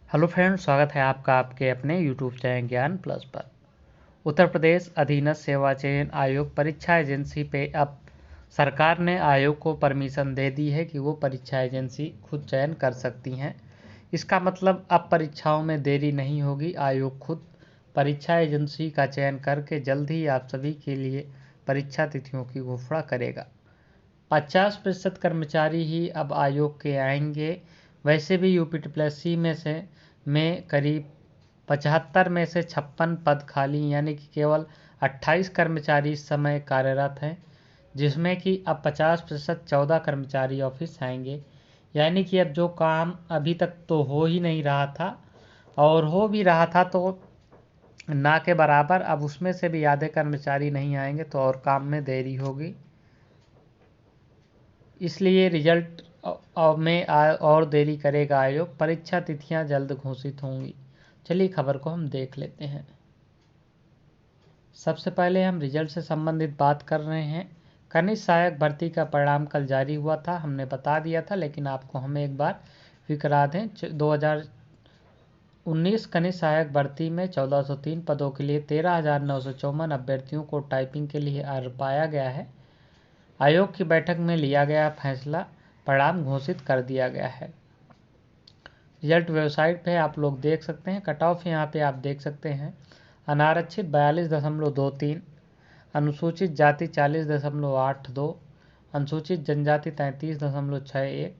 Hello friends, स्वागत है आपका आपके अपने यूट्यूब चैनल ज्ञान प्लस पर। उत्तर प्रदेश अधीनस्थ सेवा चयन आयोग परीक्षा एजेंसी पे अब सरकार ने आयोग को परमिशन दे दी है कि वो परीक्षा एजेंसी खुद चयन कर सकती हैं। इसका मतलब अब परीक्षाओं में देरी नहीं होगी। आयोग खुद परीक्षा एजेंसी का चयन करके जल्द ही आप सभी के लिए परीक्षा तिथियों की घोषणा करेगा। 50% कर्मचारी ही अब आयोग के आएंगे। वैसे भी यूपीपीएससी में करीब 75 में से 56 पद खाली, यानी कि केवल 28 कर्मचारी इस समय कार्यरत हैं, जिसमें कि अब 50% 14 कर्मचारी ऑफिस आएंगे। यानी कि अब जो काम अभी तक तो हो ही नहीं रहा था, और हो भी रहा था तो ना के बराबर, अब उसमें से भी आधे कर्मचारी नहीं आएंगे तो और काम में देरी होगी। इसलिए रिजल्ट में और देरी करेगा आयोग। परीक्षा तिथियां जल्द घोषित होंगी। चलिए खबर को हम देख लेते हैं। सबसे पहले हम रिजल्ट से संबंधित बात कर रहे हैं। कनिष्ठ सहायक भर्ती का परिणाम कल जारी हुआ था, हमने बता दिया था, लेकिन आपको हम एक बार फिर करा दें। 2019 कनिष्ठ सहायक भर्ती में 1403 पदों के लिए 13,954 अभ्यर्थियों को टाइपिंग के लिए अर्ह पाया गया है। आयोग की बैठक में लिया गया फैसला, परिणाम घोषित कर दिया गया है। रिजल्ट वेबसाइट पे आप लोग देख सकते हैं। कट ऑफ यहाँ पे आप देख सकते हैं। अनारक्षित 42.23, अनुसूचित जाति 40.82, अनुसूचित जनजाति 33.61,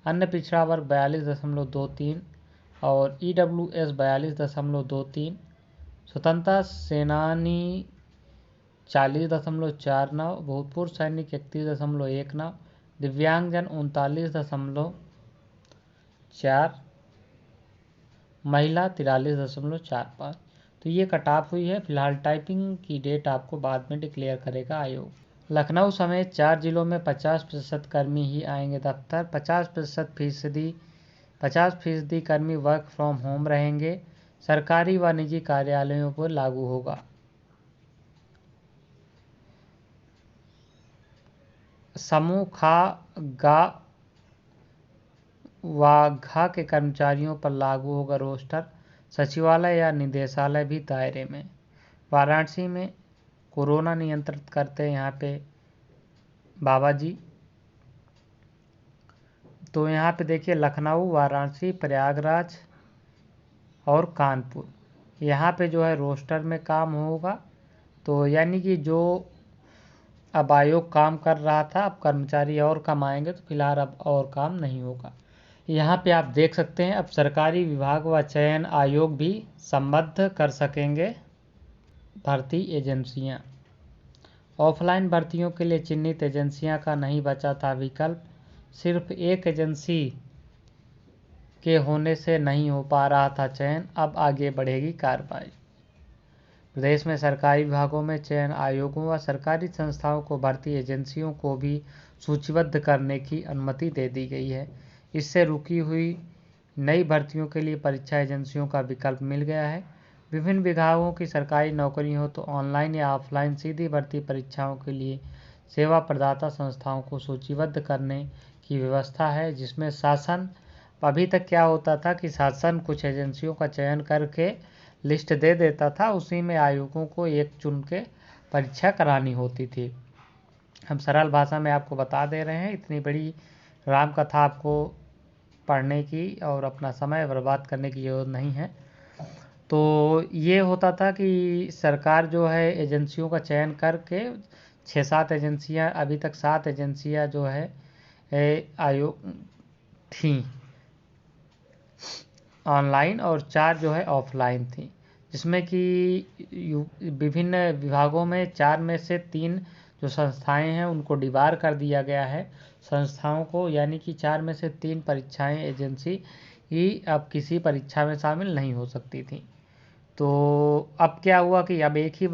अन्य पिछड़ा वर्ग 42.23 और EWS 42.23, स्वतंत्रता सेनानी 40.49, भूतपूर्व सैनिक 31.19, दिव्यांगजन 39.4, महिला 43.45। तो ये कट ऑफ हुई है। फिलहाल टाइपिंग की डेट आपको बाद में डिक्लेयर करेगा आयोग। लखनऊ समेत 4 जिलों में 50% कर्मी ही आएंगे दफ्तर। 50% कर्मी वर्क फ्रॉम होम रहेंगे। सरकारी व निजी कार्यालयों पर लागू होगा। समूह खा गा वाघा के कर्मचारियों पर लागू होगा रोस्टर। सचिवालय या निदेशालय भी दायरे में। वाराणसी में कोरोना नियंत्रित करते हैं यहाँ पे बाबा जी। तो यहाँ पे देखिए, लखनऊ, वाराणसी, प्रयागराज और कानपुर, यहाँ पे जो है रोस्टर में काम होगा। तो यानी कि जो अब आयोग काम कर रहा था, अब कर्मचारी और कम आएंगे, तो फिलहाल अब और काम नहीं होगा। यहाँ पे आप देख सकते हैं, अब सरकारी विभाग व चयन आयोग भी संबद्ध कर सकेंगे भर्ती एजेंसियाँ। ऑफलाइन भर्तियों के लिए चिन्हित एजेंसियां का नहीं बचा था विकल्प। सिर्फ एक एजेंसी के होने से नहीं हो पा रहा था चयन, अब आगे बढ़ेगी कार्रवाई। प्रदेश में सरकारी विभागों में चयन आयोगों व सरकारी संस्थाओं को भर्ती एजेंसियों को भी सूचीबद्ध करने की अनुमति दे दी गई है। इससे रुकी हुई नई भर्तियों के लिए परीक्षा एजेंसियों का विकल्प मिल गया है। विभिन्न विभागों की सरकारी नौकरी हो तो ऑनलाइन या ऑफलाइन सीधी भर्ती परीक्षाओं के लिए सेवा प्रदाता संस्थाओं को सूचीबद्ध करने की व्यवस्था है, जिसमें शासन, अभी तक क्या होता था कि शासन कुछ एजेंसियों का चयन करके लिस्ट दे देता था, उसी में आयोगों को एक चुन के परीक्षा करानी होती थी। हम सरल भाषा में आपको बता दे रहे हैं, इतनी बड़ी राम कथा आपको पढ़ने की और अपना समय बर्बाद करने की जरूरत नहीं है। तो ये होता था कि सरकार जो है एजेंसियों का चयन करके 6-7 एजेंसियां, अभी तक 7 एजेंसियां जो है आयोग थी ऑनलाइन, और 4 जो है ऑफलाइन थी, जिसमें कि विभिन्न विभागों में 4 में से 3 जो संस्थाएं हैं उनको डिबार कर दिया गया है संस्थाओं को, यानी कि 4 में से 3 परीक्षाएं एजेंसी ही अब किसी परीक्षा में शामिल नहीं हो सकती थी। तो अब क्या हुआ कि अब एक ही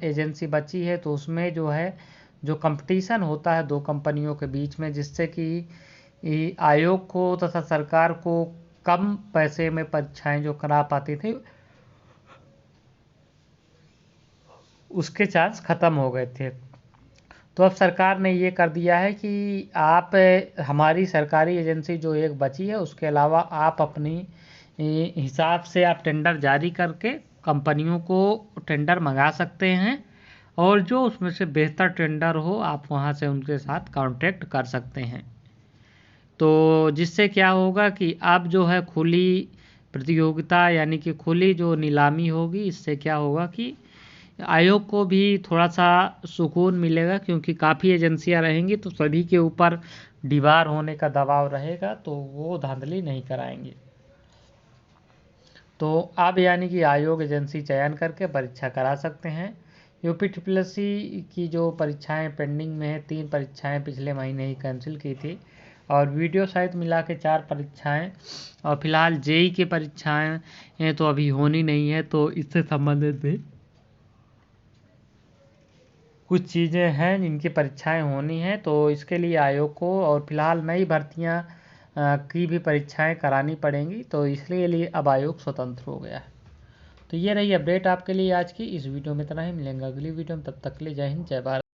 एजेंसी बची है, तो उसमें जो है जो कंपटीशन होता है 2 कंपनियों के बीच में, जिससे कि आयोग को तथा सरकार को कम पैसे में परीक्षाएं जो करा पाती थी, उसके चांस खत्म हो गए थे। तो अब सरकार ने ये कर दिया है कि आप, हमारी सरकारी एजेंसी जो एक बची है, उसके अलावा आप अपनी हिसाब से आप टेंडर जारी करके कंपनियों को टेंडर मंगा सकते हैं, और जो उसमें से बेहतर टेंडर हो आप वहाँ से उनके साथ कॉन्ट्रैक्ट कर सकते हैं। तो जिससे क्या होगा कि अब जो है खुली प्रतियोगिता यानी कि खुली जो नीलामी होगी, इससे क्या होगा कि आयोग को भी थोड़ा सा सुकून मिलेगा, क्योंकि काफ़ी एजेंसियां रहेंगी तो सभी के ऊपर दीवार होने का दबाव रहेगा, तो वो धांधली नहीं कराएंगे। तो अब यानी कि आयोग एजेंसी चयन करके परीक्षा करा सकते हैं। यूपीट्रिपलएससी की जो परीक्षाएं पेंडिंग में है, 3 परीक्षाएं पिछले महीने ही कैंसिल की थी, और वीडियो सहित मिला के 4 परीक्षाएं, और फिलहाल जेई की परीक्षाएं तो अभी होनी नहीं है, तो इससे संबंधित भी कुछ चीज़ें हैं जिनकी परीक्षाएं होनी हैं। तो इसके लिए आयोग को और फिलहाल नई भर्तियां की भी परीक्षाएं करानी पड़ेंगी, तो इसलिए लिए अब आयोग स्वतंत्र हो गया है। तो ये रही अपडेट आपके लिए आज की। इस वीडियो में इतना ही, मिलेंगे अगली वीडियो में, तब तक के लिए जय हिंद जय भारत।